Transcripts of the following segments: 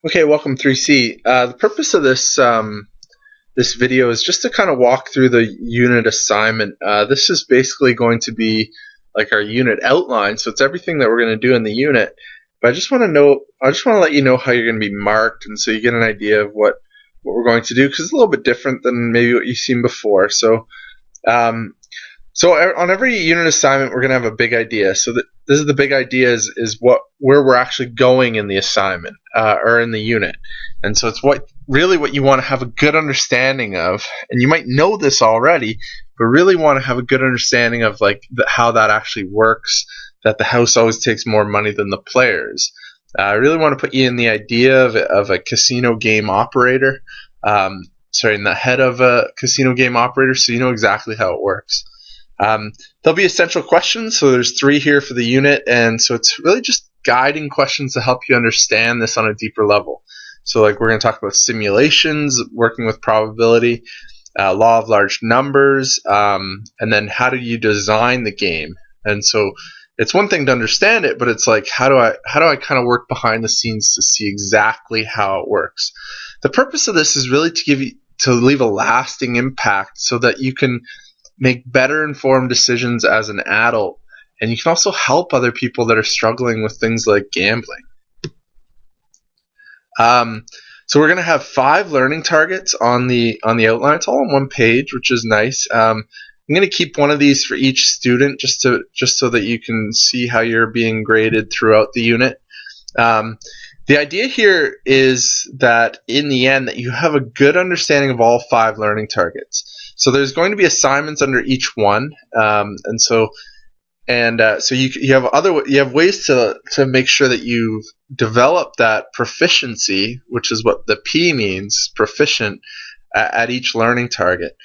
Okay, welcome 3C. The purpose of this video is just to kind of walk through the unit assignment. This is basically going to be like our unit outline, so it's everything that we're going to do in the unit. But I just want to let you know how you're going to be marked, and so you get an idea of what we're going to do, because it's a little bit different than maybe what you've seen before. Um, so on every unit assignment, we're going to have a big idea. This is the big idea is where we're actually going in the assignment or in the unit, and so it's what you want to have a good understanding of. And you might know this already, but really want to have a good understanding of how that actually works. That the house always takes more money than the players. I really want to put you in the idea of a casino game operator. In the head of a casino game operator, so you know exactly how it works. There'll be essential questions, so there's 3 here for the unit, and so it's really just guiding questions to help you understand this on a deeper level. So we're going to talk about simulations, working with probability, law of large numbers, and then how do you design the game. And so it's one thing to understand it, but it's how do I kind of work behind the scenes to see exactly how it works. The purpose of this is really to leave a lasting impact so that you can make better informed decisions as an adult, and you can also help other people that are struggling with things like gambling. So we're going to have 5 learning targets on the outline. It's all on one page, which is nice. I'm going to keep one of these for each student just so that you can see how you're being graded throughout the unit. The idea here is that in the end that you have a good understanding of all 5 learning targets. So there's going to be assignments under each one, so you have ways to make sure that you've developed that proficiency, which is what the P means, proficient, at each learning target.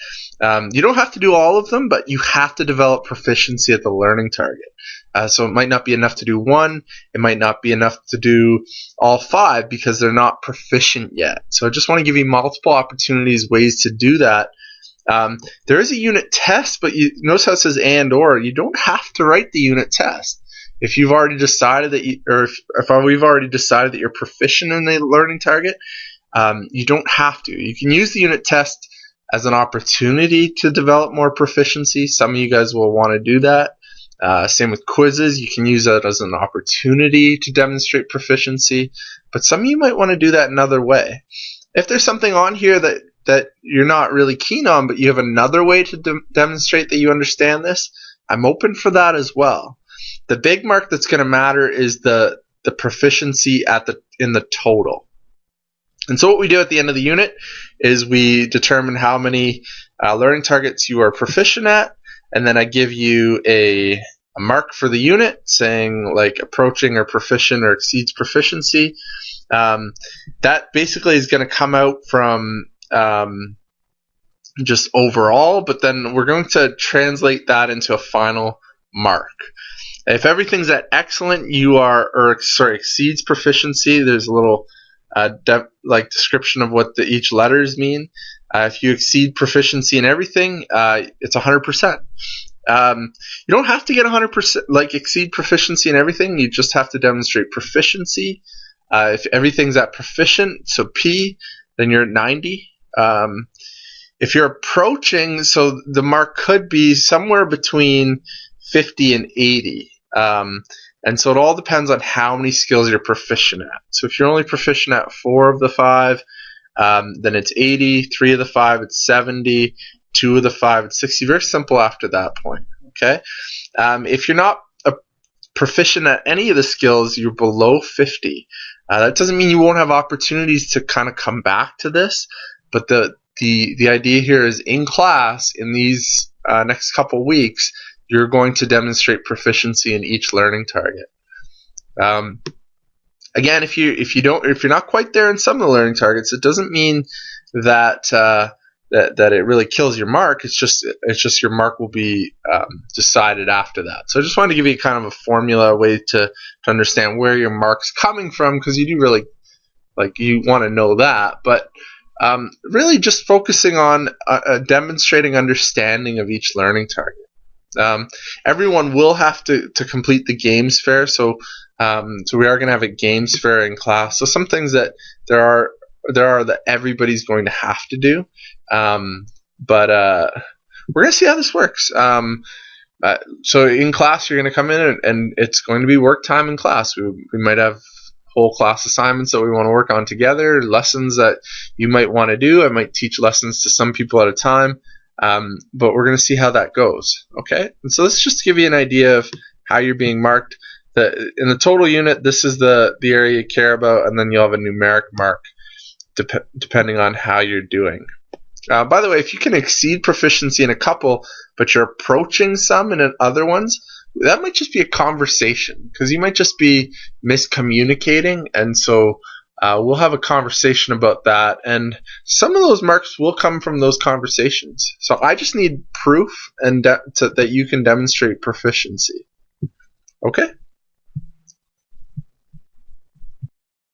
You don't have to do all of them, but you have to develop proficiency at the learning target. So it might not be enough to do 1. It might not be enough to do all 5 because they're not proficient yet. So I just want to give you multiple opportunities, ways to do that. There is a unit test, but you notice how it says and or. You don't have to write the unit test. If you've already decided that we've already decided that you're proficient in the learning target, you don't have to. You can use the unit test as an opportunity to develop more proficiency. Some of you guys will want to do that. Same with quizzes. You can use that as an opportunity to demonstrate proficiency, but some of you might want to do that another way. If there's something on here that you're not really keen on, but you have another way to demonstrate that you understand this, I'm open for that as well. The big mark that's going to matter is the proficiency in the total. And so what we do at the end of the unit is we determine how many learning targets you are proficient at, and then I give you a mark for the unit saying approaching or proficient or exceeds proficiency. That basically is going to come out from just overall, but then we're going to translate that into a final mark. If everything's at excellent, exceeds proficiency, there's a little description of what each letters mean. If you exceed proficiency in everything, it's 100%. You don't have to get 100%, exceed proficiency in everything. You just have to demonstrate proficiency. If everything's at proficient, so P, then you're at 90. If you're approaching, so the mark could be somewhere between 50 and 80. And so it all depends on how many skills you're proficient at. So if you're only proficient at 4 of the 5, then it's 80. 3 of the 5, it's 70. 2 of the 5, it's 60. Very simple after that point. Okay. If you're not proficient at any of the skills, you're below 50. That doesn't mean you won't have opportunities to kind of come back to this, but the idea here is in class, in these next couple weeks, you're going to demonstrate proficiency in each learning target. Again, if you're not quite there in some of the learning targets, it doesn't mean that that it really kills your mark. It's just your mark will be decided after that. So I just wanted to give you kind of a formula, a way to understand where your mark's coming from, because you do really you want to know that. But really just focusing on demonstrating understanding of each learning target. Everyone will have to complete the games fair, so So we are going to have a games fair in class. So some things that there are that everybody's going to have to do. But we're going to see how this works. So in class, you're going to come in and it's going to be work time in class. We might have whole class assignments that we want to work on together, lessons that you might want to do. I might teach lessons to some people at a time, but we're going to see how that goes. Okay, and so this is just to give you an idea of how you're being marked. In the total unit, this is the area you care about, and then you'll have a numeric mark depending on how you're doing. By the way, if you can exceed proficiency in a couple, but you're approaching some in other ones, that might just be a conversation, because you might just be miscommunicating, and so we'll have a conversation about that, and some of those marks will come from those conversations. So I just need proof and that you can demonstrate proficiency. Okay?